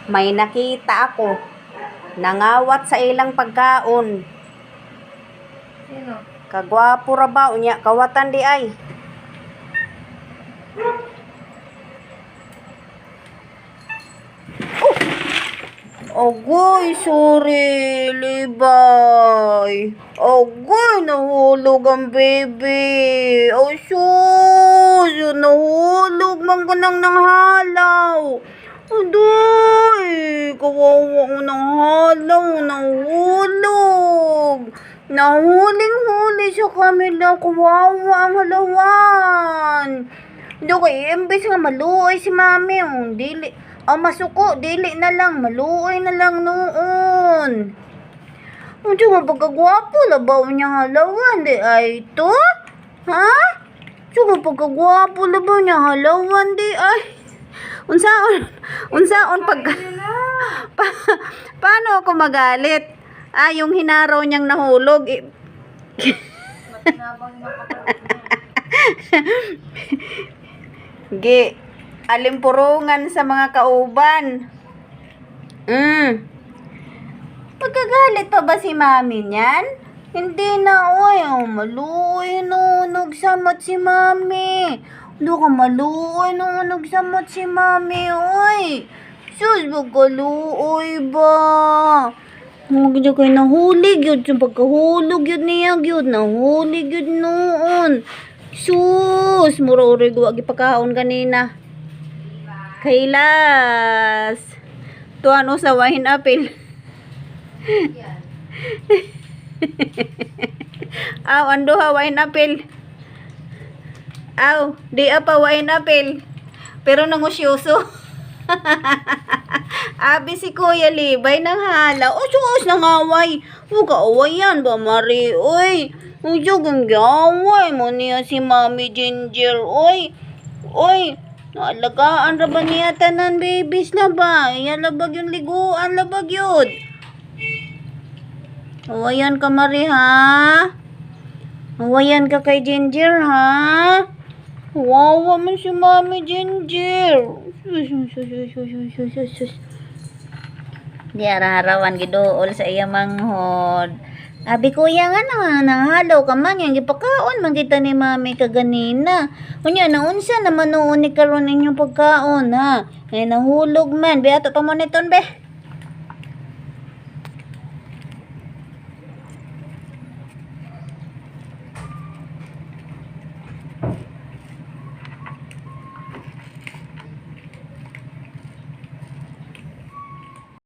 May nakita ako. Nangawat sa ilang pagkaon. Sino? Kagwapo ra ba unya kawatan di ay. Agoy, sorry, Libay. Agoy, nahulog ang baby. Oh, sus, nahulog man ko nang halaw. Adoy, kawawa ko ng halaw, nahulog. Nahuling-huli sa kamila, kawawa ang halawan. Kay imbes nga maluoy si mami, dili. Masuko, dili na lang, maluoy na lang noon. Hindi nga pagkagwapo, labaw niya halawan, di ay to? Ha? Hindi nga pagkagwapo, labaw niya halawan, di ay. Unsaon pagka... paano ako magalit? Yung hinaraw niyang nahulog. Gi, alimpurungan sa mga kauban. Magkagalit pa ba si mami niyan? Hindi na, oy. Maluoy no, nagsamot si mami. Ka maluoy no, nagsamot si mami, oy. Sus, magkaluoy ba? Magkaya kayo nahulig yun. Yung pagkahulog yun niya yun. Nahulig yun noon. Sus, mura-uri gawa gipakaon kanina. Kailas. Tuan usawahin apil. Ando hawain apil. Di apa wain apil. Pero nangusyoso. Abi si Kuya Libay nang hala. Sus nangaway. Huwag kaawayan ba, Mari? Uy. Uy, ang gaway mo niya si Mami Ginger. Uy. Naalagaan ra ba niya tanan babies la ba? Yan labag yung liguan, labag yun. Awayan ka, Mari, ha? Awayan ka kay Ginger, ha? Wawa man si Mami Ginger. Di ara-arawan gidool sa iya manghod. Abi kuya nga na nahalaw ka man yang gipakaon man kita ni mami kaganina. Unya naunsa naman noon ni karon inyong pagkaon ha. Nahulog man be ato pa moniton be.